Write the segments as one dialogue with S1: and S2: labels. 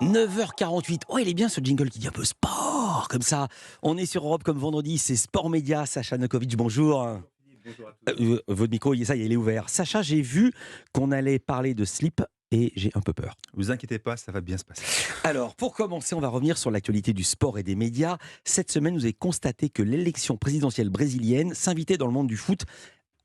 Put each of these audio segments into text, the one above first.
S1: 9h48. Oh, il est bien ce jingle qui dit un peu sport, comme ça. On est sur Europe comme vendredi, c'est Sport Média. Sacha Nokovic, bonjour.
S2: Bonjour à tous.
S1: Votre micro, ça y est, il est ouvert. Sacha, j'ai vu qu'on allait parler de slip et j'ai un peu peur.
S2: Vous inquiétez pas, ça va bien se passer.
S1: Alors, pour commencer, on va revenir sur l'actualité du sport et des médias. Cette semaine, vous avez constaté que l'élection présidentielle brésilienne s'invitait dans le monde du foot,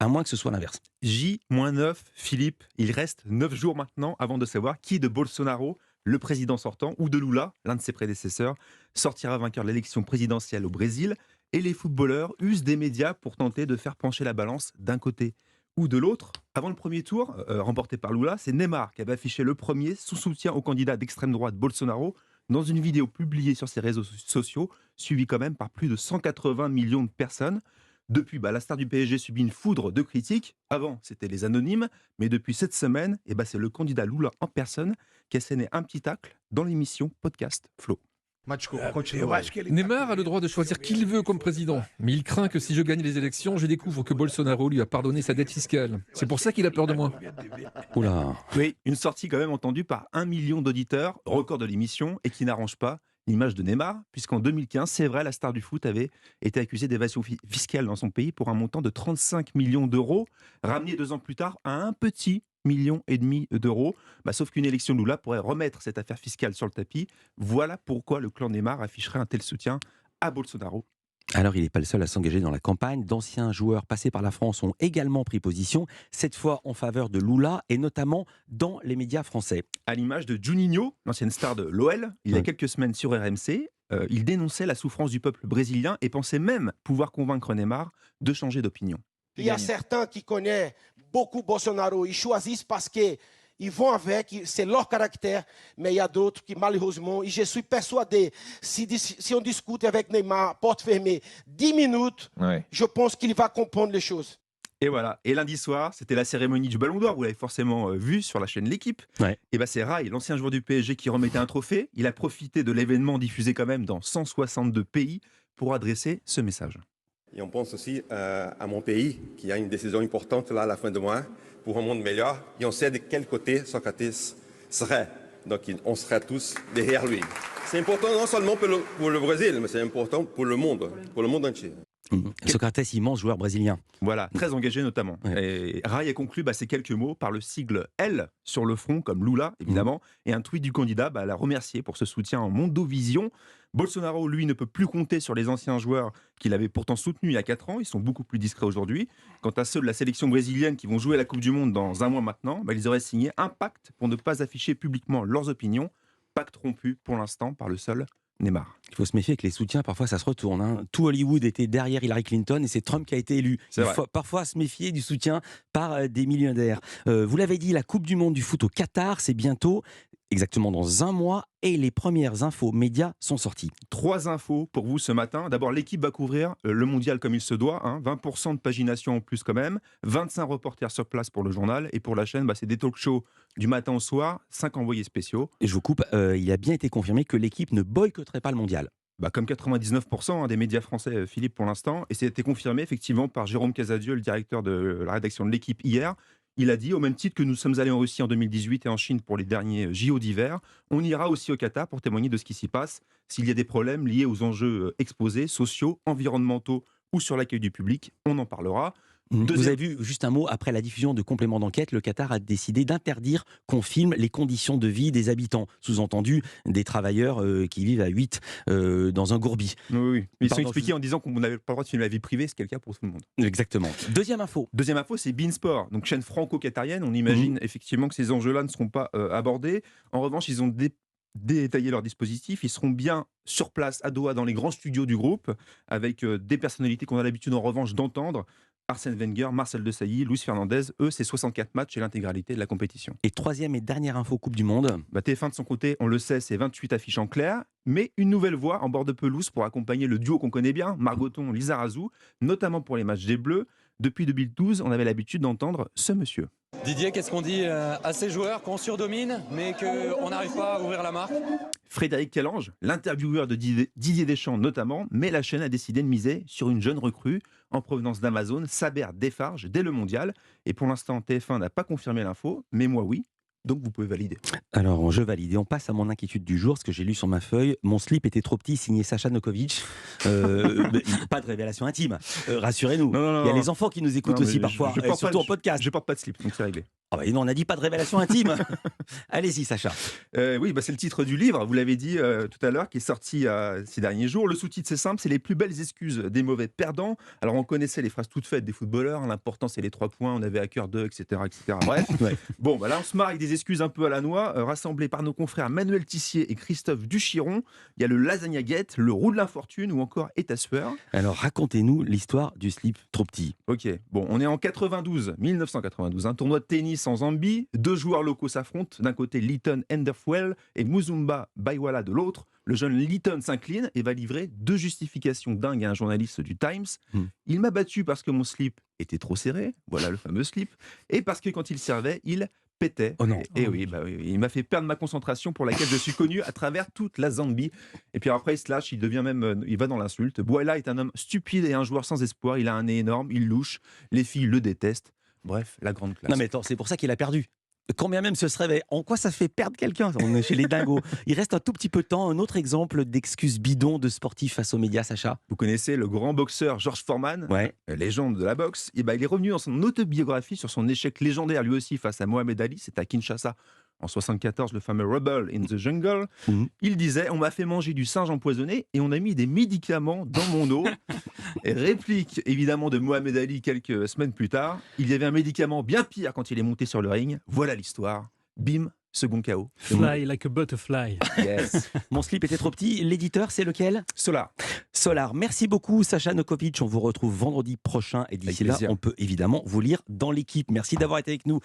S1: à moins que ce soit l'inverse.
S2: J-9, Philippe, il reste 9 jours maintenant avant de savoir qui de Bolsonaro, le président sortant, ou de Lula, l'un de ses prédécesseurs, sortira vainqueur de l'élection présidentielle au Brésil. Et les footballeurs usent des médias pour tenter de faire pencher la balance d'un côté ou de l'autre. Avant le premier tour, remporté par Lula, c'est Neymar qui avait affiché le premier son soutien au candidat d'extrême droite Bolsonaro dans une vidéo publiée sur ses réseaux sociaux, suivie quand même par plus de 180 millions de personnes. Depuis, la star du PSG subit une foudre de critiques. Avant, c'était les anonymes, mais depuis cette semaine, c'est le candidat Lula en personne qui a asséné un petit tacle dans l'émission podcast Flow.
S3: Neymar a le droit de choisir qui il veut comme président, mais il craint que si je gagne les élections, je découvre que Bolsonaro lui a pardonné sa dette fiscale. C'est pour ça qu'il a peur de moi.
S1: Oula.
S2: Oui, une sortie quand même entendue par 1 million d'auditeurs, record de l'émission, et qui n'arrange pas l'image de Neymar, puisqu'en 2015, c'est vrai, la star du foot avait été accusée d'évasion fiscale dans son pays pour un montant de 35 millions d'euros, ramené 2 ans plus tard à un petit million et demi d'euros. Sauf qu'une élection de Lula pourrait remettre cette affaire fiscale sur le tapis. Voilà pourquoi le clan Neymar afficherait un tel soutien à Bolsonaro.
S1: Alors, il n'est pas le seul à s'engager dans la campagne. D'anciens joueurs passés par la France ont également pris position, cette fois en faveur de Lula et notamment dans les médias français.
S2: À l'image de Juninho, l'ancienne star de l'OL, il y a quelques semaines sur RMC, il dénonçait la souffrance du peuple brésilien et pensait même pouvoir convaincre Neymar de changer d'opinion.
S4: Il y a certains qui connaissent beaucoup Bolsonaro, ils choisissent parce que ils vont avec, c'est leur caractère, mais il y a d'autres qui malheureusement, et je suis persuadé, si on discute avec Neymar, porte fermée, 10 minutes, je pense qu'il va comprendre les choses.
S2: Et voilà, et lundi soir, c'était la cérémonie du Ballon d'Or, vous l'avez forcément vu sur la chaîne L'Équipe.
S1: Ouais.
S2: Et c'est Rai, l'ancien joueur du PSG, qui remettait un trophée. Il a profité de l'événement diffusé quand même dans 162 pays pour adresser ce message.
S5: Et on pense aussi à mon pays, qui a une décision importante là à la fin du mois pour un monde meilleur. Et on sait de quel côté Socrates serait. Donc on serait tous derrière lui. C'est important non seulement pour le Brésil, mais c'est important pour le monde entier.
S1: Socrates, immense joueur brésilien.
S2: Voilà, très engagé notamment.
S1: Ouais.
S2: Et Rai a conclu ces quelques mots par le sigle L sur le front, comme Lula évidemment, et un tweet du candidat l'a remercié pour ce soutien en Mondovision. Bolsonaro, lui, ne peut plus compter sur les anciens joueurs qu'il avait pourtant soutenus il y a 4 ans. Ils sont beaucoup plus discrets aujourd'hui. Quant à ceux de la sélection brésilienne qui vont jouer la Coupe du Monde dans un mois maintenant, ils auraient signé un pacte pour ne pas afficher publiquement leurs opinions. Pacte rompu pour l'instant par le seul Neymar.
S1: Il faut se méfier avec les soutiens, parfois ça se retourne. Tout Hollywood était derrière Hillary Clinton et c'est Trump qui a été élu. Il faut parfois se méfier du soutien par des millionnaires. Vous l'avez dit, la Coupe du Monde du foot au Qatar, c'est bientôt, exactement dans un mois, et les premières infos médias sont sorties.
S2: 3 infos pour vous ce matin. D'abord, l'équipe va couvrir le mondial comme il se doit. 20% de pagination en plus quand même. 25 reporters sur place pour le journal. Et pour la chaîne, c'est des talk shows du matin au soir. 5 envoyés spéciaux.
S1: Et je vous coupe, il a bien été confirmé que l'équipe ne boycotterait pas le mondial.
S2: Comme 99% des médias français, Philippe, pour l'instant. Et c'était confirmé effectivement par Jérôme Casadieu, le directeur de la rédaction de l'équipe hier. Il a dit, au même titre que nous sommes allés en Russie en 2018 et en Chine pour les derniers JO d'hiver, on ira aussi au Qatar pour témoigner de ce qui s'y passe. S'il y a des problèmes liés aux enjeux exposés, sociaux, environnementaux ou sur l'accueil du public, on en parlera.
S1: Vous avez vu, juste un mot, après la diffusion de compléments d'enquête, le Qatar a décidé d'interdire qu'on filme les conditions de vie des habitants. Sous-entendu, des travailleurs qui vivent à 8 dans un gourbi.
S2: Oui. Ils sont expliqués en disant qu'on n'avait pas le droit de filmer la vie privée, ce qui est le cas pour tout le monde.
S1: Exactement. Deuxième info,
S2: c'est Beansport, donc chaîne franco-qatarienne. On imagine effectivement que ces enjeux-là ne seront pas abordés. En revanche, ils ont détaillé leur dispositif. Ils seront bien sur place à Doha, dans les grands studios du groupe, avec des personnalités qu'on a l'habitude en revanche d'entendre. Arsène Wenger, Marcel Desailly, Luis Fernandez, eux, c'est 64 matchs et l'intégralité de la compétition.
S1: Et troisième et dernière info Coupe du Monde.
S2: TF1 de son côté, on le sait, c'est 28 affiches en clair, mais une nouvelle voix en bord de pelouse pour accompagner le duo qu'on connaît bien, Margoton, Lizarazu, notamment pour les matchs des Bleus. Depuis 2012, on avait l'habitude d'entendre ce monsieur.
S6: Didier, qu'est-ce qu'on dit à ces joueurs qu'on surdomine, mais qu'on n'arrive pas à ouvrir la marque?
S2: Frédéric Kellange, l'intervieweur de Didier Deschamps notamment, mais la chaîne a décidé de miser sur une jeune recrue en provenance d'Amazon, Saber Defarge, dès le mondial. Et pour l'instant, TF1 n'a pas confirmé l'info, mais moi oui. Donc vous pouvez valider.
S1: Alors, je valide. Et on passe à mon inquiétude du jour, ce que j'ai lu sur ma feuille. Mon slip était trop petit, signé Sacha Nokovic. Pas de révélation intime. Rassurez-nous. Il y a les enfants qui nous écoutent aussi parfois, surtout en podcast.
S2: Je porte pas de slip, donc c'est réglé.
S1: Ah bah non, on n'a dit pas de révélation intime. Allez-y, Sacha.
S2: Oui, c'est le titre du livre, vous l'avez dit tout à l'heure, qui est sorti ces derniers jours. Le sous-titre, c'est simple, c'est les plus belles excuses des mauvais perdants. Alors, on connaissait les phrases toutes faites des footballeurs, hein, l'important, c'est les 3 points, on avait à cœur d'eux, etc., etc. Bref. Bon, là, on se marre avec des excuses un peu à la noix, rassemblées par nos confrères Manuel Tissier et Christophe Duchiron. Il y a le Lasagna-Gate, le Roux de l'infortune ou encore État-sueur.
S1: Alors, racontez-nous l'histoire du slip trop petit.
S2: Ok, bon, on est en 1992, un tournoi de tennis en Zambie. 2 joueurs locaux s'affrontent, d'un côté Lytton Enderfuel et Muzumba Baiwala de l'autre. Le jeune Lytton s'incline et va livrer 2 justifications dingues à un journaliste du Times. Il m'a battu parce que mon slip était trop serré, voilà le fameux slip, et parce que quand il servait, il pétait.
S1: Oh non.
S2: Et oui, il m'a fait perdre ma concentration pour laquelle je suis connu à travers toute la Zambie. Et puis après, il se lâche, il va dans l'insulte. Bouela est un homme stupide et un joueur sans espoir. Il a un nez énorme, il louche, les filles le détestent. Bref, la grande classe.
S1: Non mais attends, c'est pour ça qu'il a perdu. Quand bien même ce se réveille, en quoi ça fait perdre quelqu'un? On est chez les dingos. Il reste un tout petit peu de temps. Un autre exemple d'excuse bidon de sportif face aux médias, Sacha.
S2: Vous connaissez le grand boxeur George Foreman, légende de la boxe. Il est revenu dans son autobiographie sur son échec légendaire lui aussi face à Mohamed Ali. C'est à Kinshasa en 74, le fameux Rebel in the Jungle. Il disait: on m'a fait manger du singe empoisonné et on a mis des médicaments dans mon eau. Et réplique évidemment de Mohamed Ali quelques semaines plus tard: il y avait un médicament bien pire quand il est monté sur le ring. Voilà l'histoire. Bim, second KO.
S7: Fly like a butterfly.
S2: Yes.
S1: Mon slip était trop petit. L'éditeur, c'est lequel?
S2: Solar.
S1: Solar. Merci beaucoup, Sacha Nokovic. On vous retrouve vendredi prochain. Et d'ici là, on peut évidemment vous lire dans l'équipe. Merci d'avoir été avec nous.